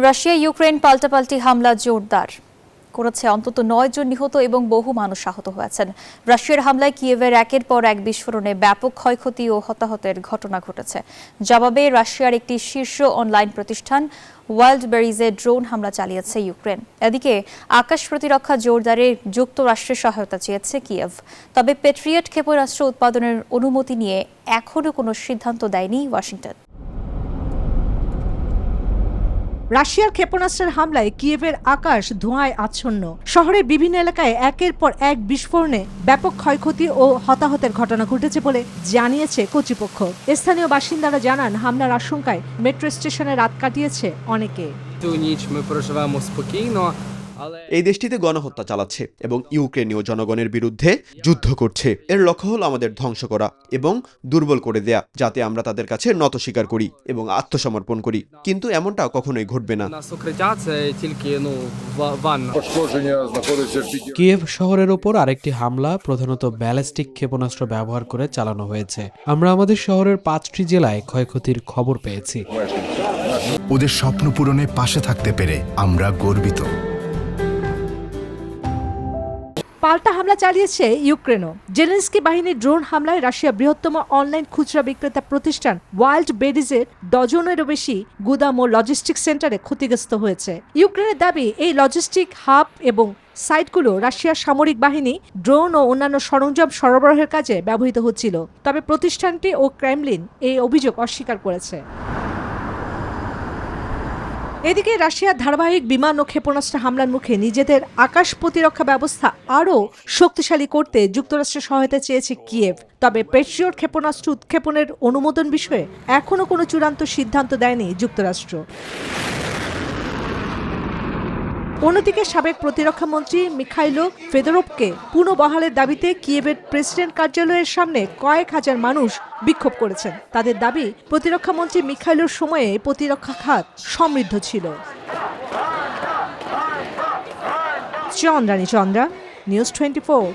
Russia Ukraine পাল্টাপাল্টি হামলা জোরদার করেছে। অন্তত 9 জন নিহত এবং বহু মানুষ আহত হয়েছেন। রাশিয়ার হামলায় কিয়েভের একের পর এক বিস্ফোরণে ব্যাপক ক্ষয়ক্ষতি ও হতাহতের ঘটনা ঘটেছে। জবাবে রাশিয়ার একটি শীর্ষ অনলাইন প্রতিষ্ঠান ওয়াইল্ডবেরিজে ড্রোন হামলা চালিয়েছে ইউক্রেন। এদিকে আকাশ প্রতিরক্ষা জোরদারে যুক্তরাষ্ট্রের সহায়তা চেয়েছে কিয়েভ। তবে পেট্রিয়ট ক্ষেপণাস্ত্র উৎপাদনের অনুমতি নিয়ে এখনও কোনো সিদ্ধান্ত দেয়নি ওয়াশিংটন। রাশিয়ার ক্ষেপণাস্ত্রের হামলায় কিয়েভের আকাশ ধোঁয়ায় আচ্ছন্ন। শহরের বিভিন্ন এলাকায় একের পর এক বিস্ফোরণে ব্যাপক ক্ষয়ক্ষতি ও হতাহতের ঘটনা ঘটেছে বলে জানিয়েছে কর্তৃপক্ষ। স্থানীয় বাসিন্দারা জানান, হামলার আশঙ্কায় মেট্রো স্টেশনে রাত কাটিয়েছে অনেকে। এই দেশটিতে গণহত্যা চালাচ্ছে এবং ইউক্রেনীয় জনগণের বিরুদ্ধে যুদ্ধ করছে। এর লক্ষ্য হল আমাদের ধ্বংস করা এবং দুর্বল করে দেয়া, যাতে আমরা তাদের কাছে নত স্বীকার করি এবং আত্মসমর্পণ করি। কিন্তু এমনটা কখনোই ঘটবে না। কিয়েভ শহরের ওপর আরেকটি হামলা প্রধানত ব্যালিস্টিক ক্ষেপণাস্ত্র ব্যবহার করে চালানো হয়েছে। আমরা আমাদের শহরের 5টি জেলায় ক্ষয়ক্ষতির খবর পেয়েছি। ওদের স্বপ্ন পূরণে পাশে থাকতে পেরে আমরা গর্বিত। পাল্টা হামলা চালিয়েছে ইউক্রেনও। জেলেনস্কি বাহিনীর ড্রোন হামলায় রাশিয়া বৃহত্তম অনলাইন খুচরা বিক্রেতা প্রতিষ্ঠান ওয়াইল্ডবেরিজের ডজনেরও বেশি গুদাম ও লজিস্টিক সেন্টারে ক্ষতিগ্রস্ত হয়েছে। ইউক্রেনের দাবি, এই লজিস্টিক হাব এবং সাইটগুলো রাশিয়ার সামরিক বাহিনী ড্রোন ও অন্যান্য সরঞ্জাম সরবরাহের কাজে ব্যবহৃত হচ্ছিল। তবে প্রতিষ্ঠানটি ও ক্রেমলিন এই অভিযোগ অস্বীকার করেছে। এদিকে রাশিয়ার ধারাবাহিক বিমান ও ক্ষেপণাস্ত্র হামলার মুখে নিজেদের আকাশ প্রতিরক্ষা ব্যবস্থা আরও শক্তিশালী করতে যুক্তরাষ্ট্রের সহায়তা চেয়েছে কিয়েভ। তবে পেট্রিয়ট ক্ষেপণাস্ত্র উৎক্ষেপণের অনুমোদন বিষয়ে এখনও কোনো চূড়ান্ত সিদ্ধান্ত দেয়নি যুক্তরাষ্ট্র। অন্যদিকে সাবেক প্রতিরক্ষা মন্ত্রী মিখাইলো ফেদোরভকে পুনঃবহালের দাবিতে কিয়েভের প্রেসিডেন্ট কার্যালয়ের সামনে কয়েক হাজার মানুষ বিক্ষোভ করেছেন। তাদের দাবি, প্রতিরক্ষা মন্ত্রী মিখাইলোর সময়ে প্রতিরক্ষা খাত সমৃদ্ধ ছিল। চন্দ্রানী চন্দ্রা, নিউজ 24।